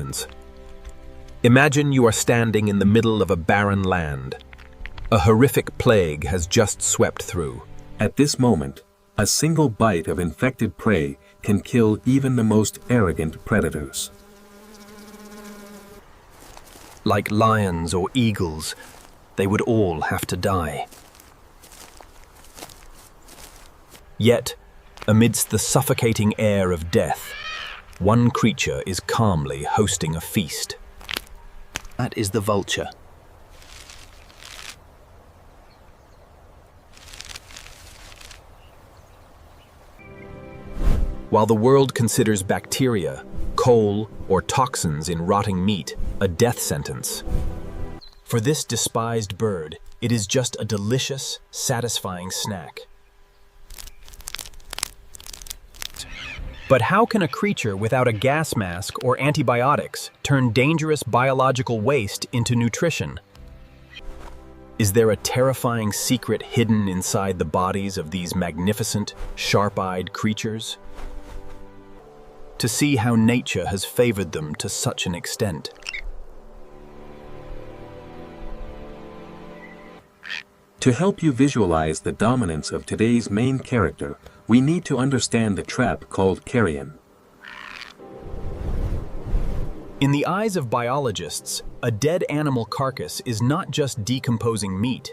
humans. Imagine you are standing in the middle of a barren land. A horrific plague has just swept through. At this moment, a single bite of infected prey can kill even the most arrogant predators. Like lions or eagles, they would all have to die. Yet, amidst the suffocating air of death, one creature is calmly hosting a feast. That is the vulture. While the world considers bacteria, coal, or toxins in rotting meat a death sentence, for this despised bird, it is just a delicious, satisfying snack. But how can a creature without a gas mask or antibiotics turn dangerous biological waste into nutrition? Is there a terrifying secret hidden inside the bodies of these magnificent, sharp-eyed creatures? To see how nature has favored them to such an extent. To help you visualize the dominance of today's main character, we need to understand the trap called carrion. In the eyes of biologists, a dead animal carcass is not just decomposing meat.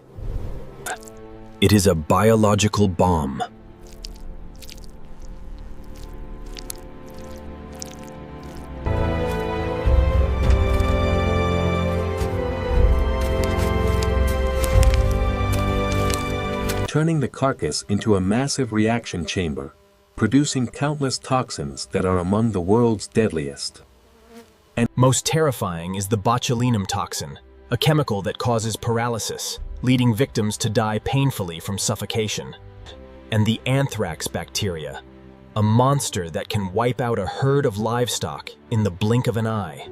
It is a biological bomb. Turning the carcass into a massive reaction chamber, producing countless toxins that are among the world's deadliest. And most terrifying is the botulinum toxin, a chemical that causes paralysis, leading victims to die painfully from suffocation. And the anthrax bacteria, a monster that can wipe out a herd of livestock in the blink of an eye.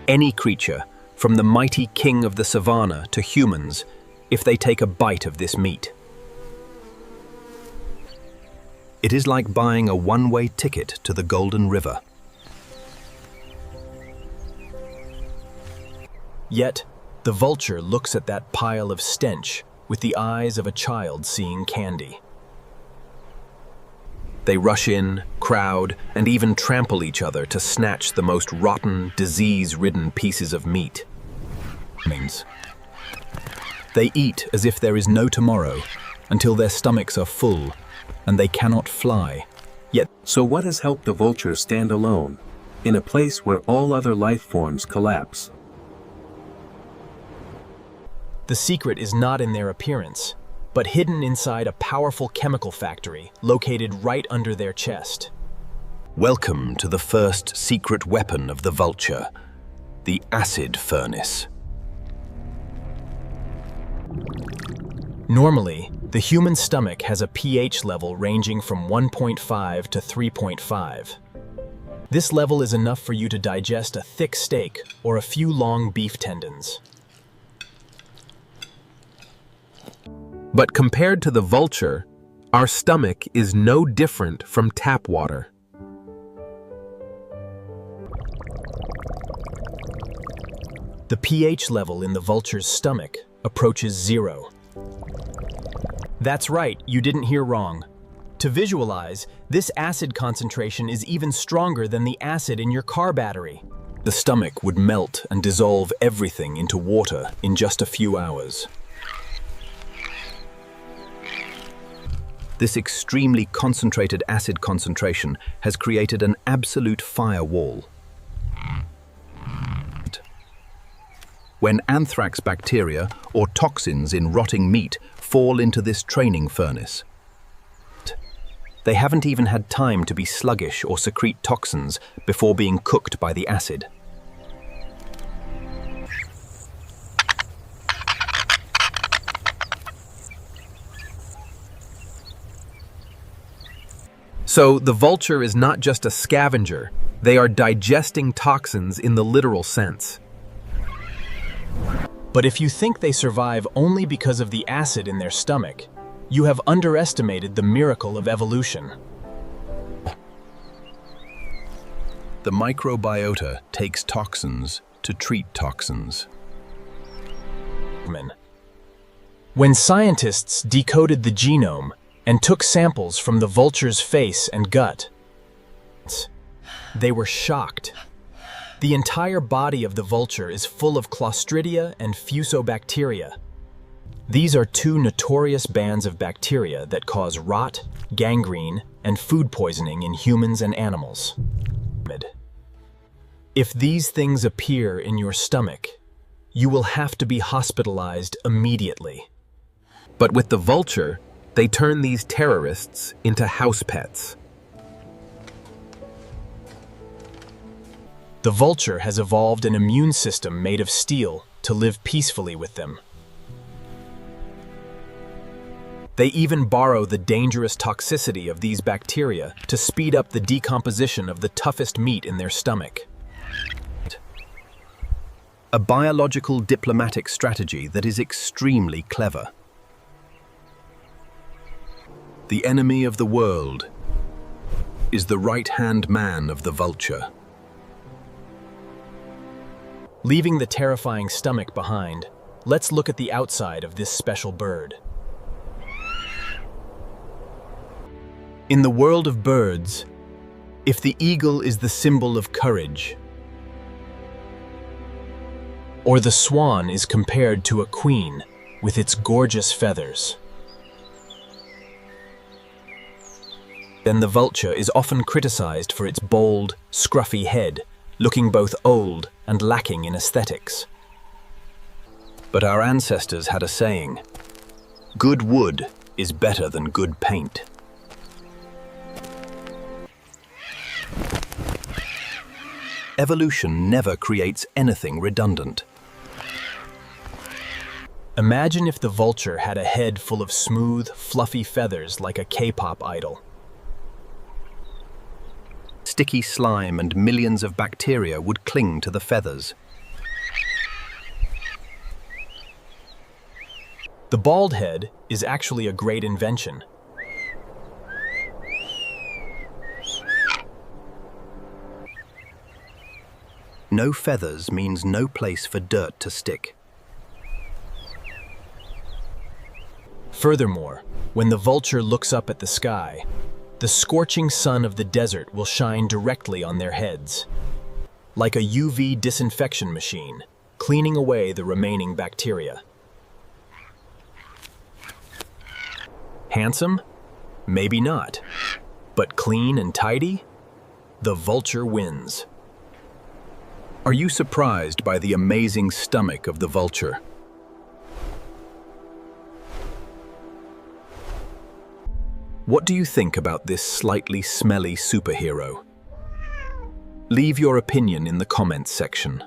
Any creature, from the mighty king of the savannah to humans, if they take a bite of this meat. It is like buying a one-way ticket to the Golden River. Yet, the vulture looks at that pile of stench with the eyes of a child seeing candy. They rush in, crowd, and even trample each other to snatch the most rotten, disease-ridden pieces of meat. They eat as if there is no tomorrow, until their stomachs are full, and they cannot fly. Yet, so what has helped the vulture stand alone, in a place where all other life forms collapse? the secret is not in their appearance, but hidden inside a powerful chemical factory located right under their chest. Welcome to the first secret weapon of the vulture, the acid furnace. Normally, the human stomach has a pH level ranging from 1.5 to 3.5. This level is enough for you to digest a thick steak or a few long beef tendons. But compared to the vulture, our stomach is no different from tap water. The pH level in the vulture's stomach approaches 0. That's right, you didn't hear wrong. To visualize, this acid concentration is even stronger than the acid in your car battery. The stomach would melt and dissolve everything into water in just a few hours. This extremely concentrated acid concentration has created an absolute firewall. When anthrax bacteria or toxins in rotting meat fall into this training furnace, they haven't even had time to be sluggish or secrete toxins before being cooked by the acid. So the vulture is not just a scavenger, they are digesting toxins in the literal sense. But if you think they survive only because of the acid in their stomach, you have underestimated the miracle of evolution. The microbiota takes toxins to treat toxins. When scientists decoded the genome and took samples from the vulture's face and gut, they were shocked. The entire body of the vulture is full of Clostridia and Fusobacteria. These are two notorious bands of bacteria that cause rot, gangrene, and food poisoning in humans and animals. If these things appear in your stomach, you will have to be hospitalized immediately. But with the vulture, they turn these terrorists into house pets. The vulture has evolved an immune system made of steel to live peacefully with them. They even borrow the dangerous toxicity of these bacteria to speed up the decomposition of the toughest meat in their stomach. A biological diplomatic strategy that is extremely clever. The enemy of the world is the right-hand man of the vulture. Leaving the terrifying stomach behind, let's look at the outside of this special bird. In the world of birds, if the eagle is the symbol of courage, or the swan is compared to a queen with its gorgeous feathers, then the vulture is often criticized for its bold, scruffy head, looking both old and lacking in aesthetics. But our ancestors had a saying, "Good wood is better than good paint." Evolution never creates anything redundant. Imagine if the vulture had a head full of smooth, fluffy feathers like a K-pop idol. Sticky slime and millions of bacteria would cling to the feathers. The bald head is actually a great invention. No feathers means no place for dirt to stick. Furthermore, when the vulture looks up at the sky, the scorching sun of the desert will shine directly on their heads, like a UV disinfection machine, cleaning away the remaining bacteria. Handsome? Maybe not. But clean and tidy? The vulture wins. Are you surprised by the amazing stomach of the vulture? What do you think about this slightly smelly superhero? Leave your opinion in the comments section.